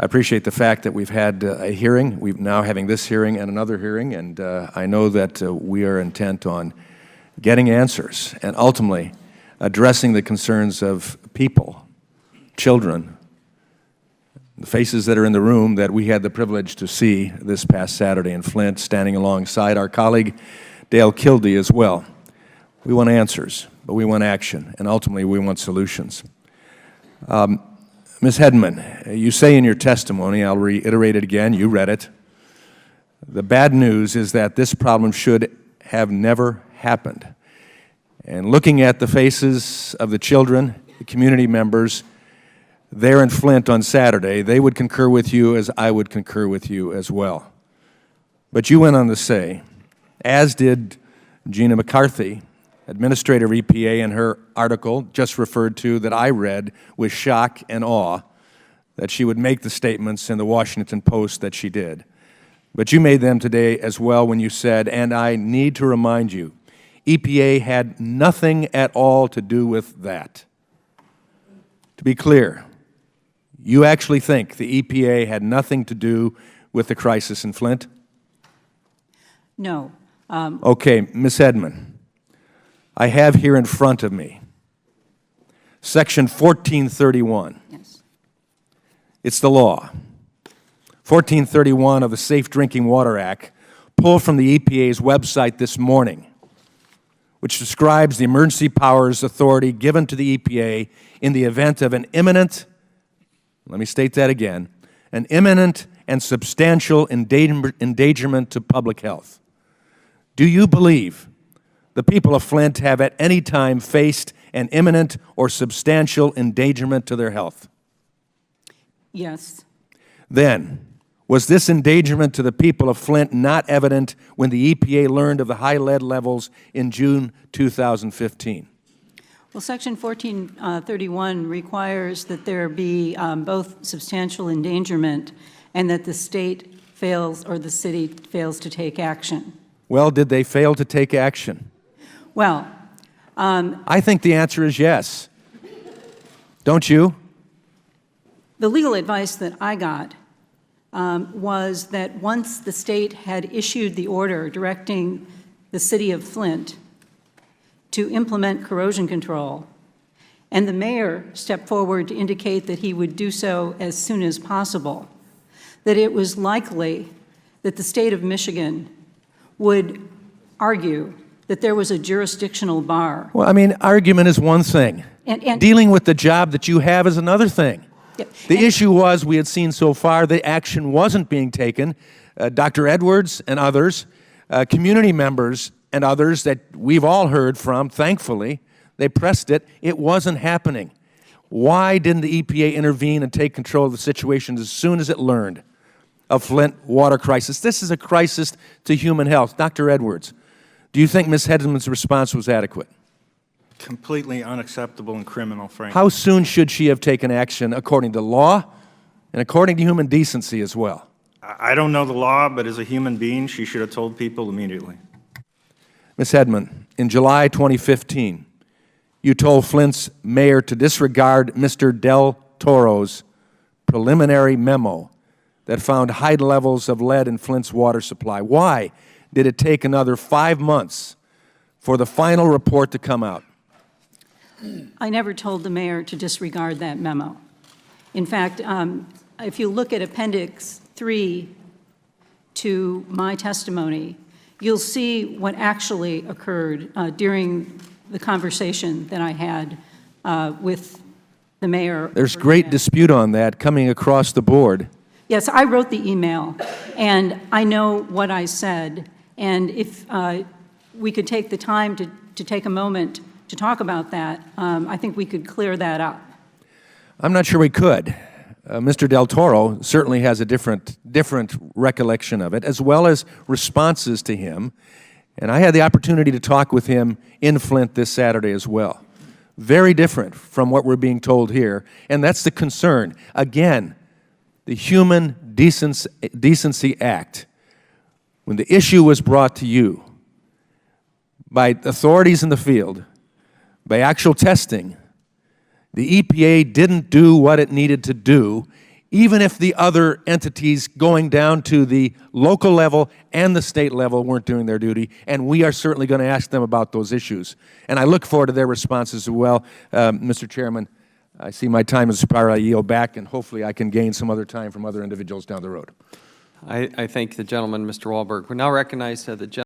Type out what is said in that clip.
I appreciate the fact that we've had a hearing. We're now having this hearing and another hearing, and I know that we are intent on getting answers and ultimately addressing the concerns of people, children, the faces that are in the room that we had the privilege to see this past Saturday in Flint, standing alongside our colleague Dale Kildee as well. We want answers, but we want action, and ultimately we want solutions. Ms. Hedman, you say in your testimony, I'll reiterate it again, you read it, the bad news is that this problem should have never happened. And looking at the faces of the children, the community members there in Flint on Saturday, they would concur with you as I would concur with you as well. But you went on to say, as did Gina McCarthy, Administrator of EPA, in her article just referred to that I read with shock and awe, that she would make the statements in the Washington Post that she did. But you made them today as well when you said, and I need to remind you, EPA had nothing at all to do with that. To be clear, you actually think the EPA had nothing to do with the crisis in Flint? No. Okay, Ms. Hedman, I have here in front of me Section 1431. Yes. It's the law. 1431 of the Safe Drinking Water Act, pulled from the EPA's website this morning, which describes the emergency powers authority given to the EPA in the event of an imminent, let me state that again, an imminent and substantial endangerment to public health. Do you believe the people of Flint have at any time faced an imminent or substantial endangerment to their health? Yes. Then, was this endangerment to the people of Flint not evident when the EPA learned of the high lead levels in June 2015? Well, Section 1431 requires that there be both substantial endangerment and that the state fails or the city fails to take action. Well, did they fail to take action? Well, I think the answer is yes. Don't you? the legal advice that I got was that once the state had issued the order directing the city of Flint to implement corrosion control, and the mayor stepped forward to indicate that he would do so as soon as possible, that it was likely that the state of Michigan would argue that there was a jurisdictional bar. Well, I mean, argument is one thing. And dealing with the job that you have is another thing. Yeah, the issue was, we had seen so far, the action wasn't being taken. Dr. Edwards and others, community members and others that we've all heard from, thankfully, they pressed it. It wasn't happening. Why didn't the EPA intervene and take control of the situation as soon as it learned of Flint water crisis? This is a crisis to human health. Dr. Edwards, do you think Ms. Hedman's response was adequate? Completely unacceptable and criminal, frankly. How soon should she have taken action according to law and according to human decency as well? I don't know the law, but as a human being, she should have told people immediately. Ms. Hedman, in July 2015, you told Flint's mayor to disregard Mr. Del Toro's preliminary memo that found high levels of lead in Flint's water supply. Why did it take another 5 months for the final report to come out? I never told the mayor to disregard that memo. In fact, if you look at Appendix 3 to my testimony, you'll see what actually occurred during the conversation that I had with the mayor. There's great dispute on that coming across the board. Yes, I wrote the email, and I know what I said. And if we could take the time to take a moment to talk about that, I think we could clear that up. I'm not sure we could. Mr. Del Toro certainly has a different recollection of it, as well as responses to him. And I had the opportunity to talk with him in Flint this Saturday as well. Very different from what we're being told here, and that's the concern. Again, the Human Decency Act, when the issue was brought to you by authorities in the field, by actual testing, the EPA didn't do what it needed to do even if the other entities going down to the local level and the state level weren't doing their duty, and we are certainly going to ask them about those issues. And I look forward to their responses as well. Mr. Chairman, I see my time has expired. I yield back, and hopefully I can gain some other time from other individuals down the road. I thank the gentleman, Mr. Walberg. We now recognize the gentleman.